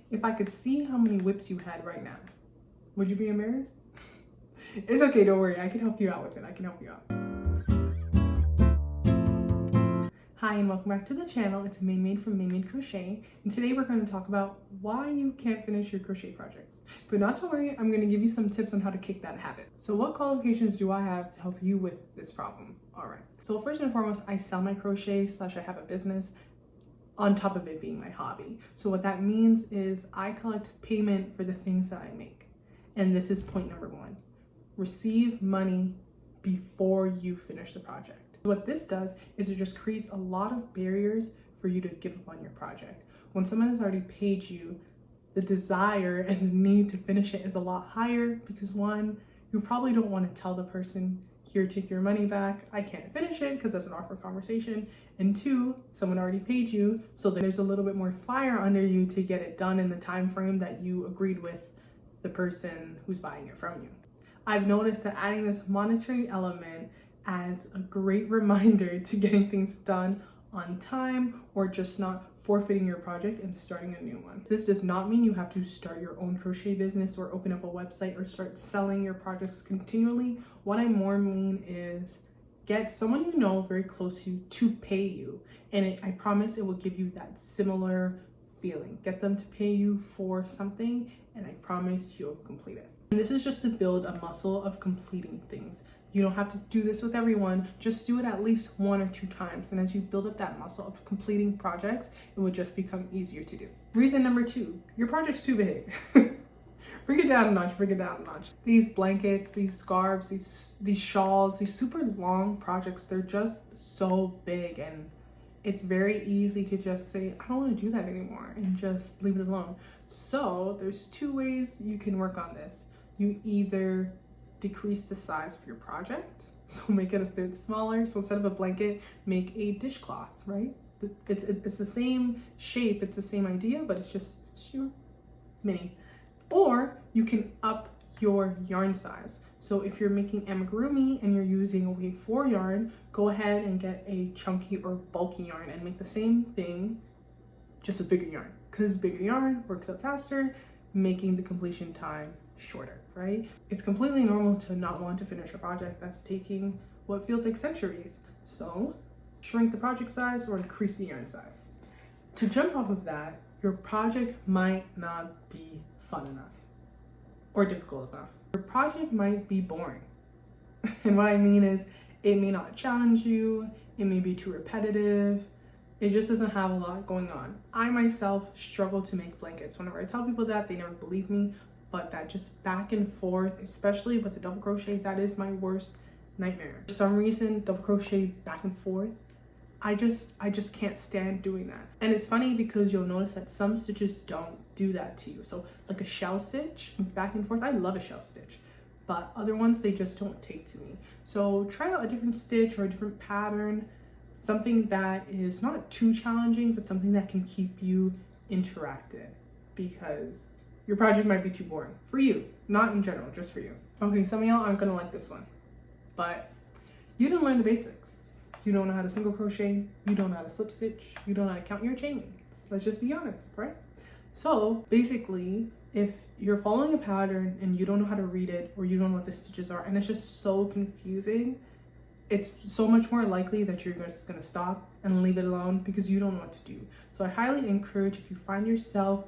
if I could see how many whips you had right now, would you be embarrassed? It's okay, don't worry. I can help you out with it. I can help you out. Hi and welcome back to the channel. It's Main from Main Crochet, and today we're going to talk about why you can't finish your crochet projects. But not to worry, I'm going to give you some tips on how to kick that habit. So what qualifications do I have to help you with this problem? Alright, so first and foremost, I sell my crochet / I have a business on top of it being my hobby. So what that means is I collect payment for the things that I make. And this is point number 1. Receive money before you finish the project. What this does is it just creates a lot of barriers for you to give up on your project. When someone has already paid you, the desire and the need to finish it is a lot higher because 1, you probably don't want to tell the person, here, take your money back, I can't finish it, because that's an awkward conversation. And 2, someone already paid you, so there's a little bit more fire under you to get it done in the time frame that you agreed with the person who's buying it from you. I've noticed that adding this monetary element as a great reminder to getting things done on time or just not forfeiting your project and starting a new one. This does not mean you have to start your own crochet business or open up a website or start selling your projects continually. What I more mean is get someone you know very close to you to pay you, and I promise it will give you that similar feeling. Get them to pay you for something and I promise you'll complete it. And this is just to build a muscle of completing things. You don't have to do this with everyone, just do it at least 1 or 2 times. And as you build up that muscle of completing projects, it will just become easier to do. Reason number 2, your project's too big. Bring it down a notch, bring it down a notch. These blankets, these scarves, these shawls, these super long projects, they're just so big, and it's very easy to just say, I don't want to do that anymore, and just leave it alone. So there's 2 ways you can work on this. You either decrease the size of your project, so make it a bit smaller. So instead of a blanket, make a dishcloth, right? It's the same shape, it's the same idea, but it's just mini. Or you can up your yarn size. So if you're making amigurumi and you're using a wave 4 yarn, go ahead and get a chunky or bulky yarn and make the same thing, just a bigger yarn, because bigger yarn works up faster, making the completion time shorter, right? It's completely normal to not want to finish a project that's taking what feels like centuries. So shrink the project size or increase the yarn size. To jump off of that, your project might not be fun enough or difficult enough. Your project might be boring. And what I mean is it may not challenge you, it may be too repetitive, it just doesn't have a lot going on. I myself struggle to make blankets. Whenever I tell people that, they never believe me, but that just back and forth, especially with the double crochet, that is my worst nightmare. For some reason, double crochet back and forth, I just can't stand doing that. And it's funny because you'll notice that some stitches don't do that to you. So like a shell stitch, back and forth, I love a shell stitch, but other ones, they just don't take to me. So try out a different stitch or a different pattern, something that is not too challenging, but something that can keep you interactive, because your project might be too boring for you, not in general, just for you. Okay, some of y'all aren't gonna like this one, but you didn't learn the basics. You don't know how to single crochet, you don't know how to slip stitch, you don't know how to count your chains. Let's just be honest, right? So basically, if you're following a pattern and you don't know how to read it, or you don't know what the stitches are, and it's just so confusing, it's so much more likely that you're just gonna stop and leave it alone because you don't know what to do. So I highly encourage, if you find yourself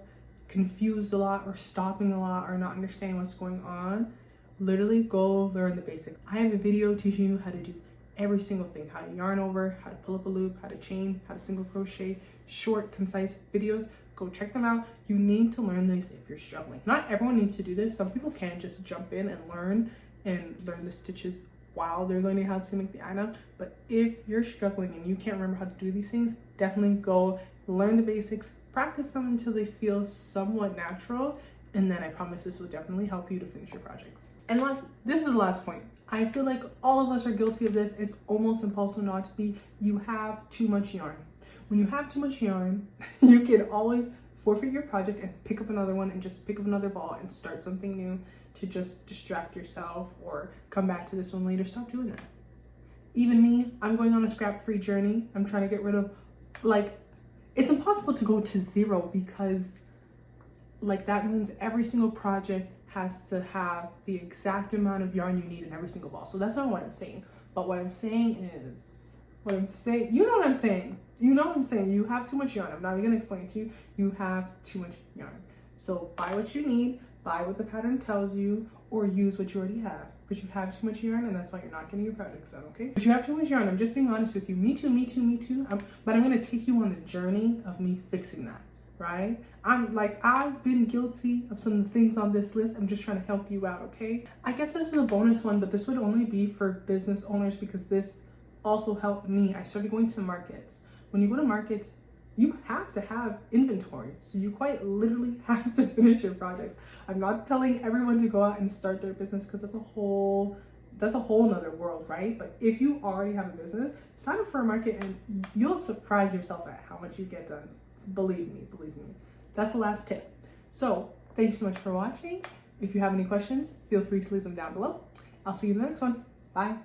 confused a lot or stopping a lot or not understanding what's going on, literally go learn the basics. I have a video teaching you how to do every single thing, how to yarn over, how to pull up a loop, how to chain, how to single crochet, short, concise videos. Go check them out. You need to learn these if you're struggling. Not everyone needs to do this. Some people can just jump in and learn the stitches while they're learning how to make the item. But if you're struggling and you can't remember how to do these things, definitely go learn the basics, practice them until they feel somewhat natural, and then I promise this will definitely help you to finish your projects. And this is the last point. I feel like all of us are guilty of this. It's almost impossible not to be. You have too much yarn. When you have too much yarn, you can always forfeit your project and pick up another one and just pick up another ball and start something new to just distract yourself or come back to this one later. Stop doing that. Even me, I'm going on a scrap-free journey. I'm trying to get rid of, it's impossible to go to 0 because Like that means every single project has to have the exact amount of yarn you need in every single ball. So that's not what I'm saying. But what I'm saying is, you know what I'm saying. You know what I'm saying. You have too much yarn. I'm not even gonna explain it to you. You have too much yarn. So buy what you need, buy what the pattern tells you, or use what you already have. But you have too much yarn, and that's why you're not getting your projects done, okay? But you have too much yarn. I'm just being honest with you. Me too, me too, me too. But I'm gonna take you on the journey of me fixing that, right? I've been guilty of some of the things on this list. I'm just trying to help you out, okay? I guess this is a bonus one, but this would only be for business owners because this also helped me. I started going to markets. When you go to markets, you have to have inventory. So you quite literally have to finish your projects. I'm not telling everyone to go out and start their business because that's a whole nother world, right? But if you already have a business, sign up for a market and you'll surprise yourself at how much you get done. Believe me. That's the last tip. So thank you so much for watching. If you have any questions, feel free to leave them down below. I'll see you in the next one. Bye.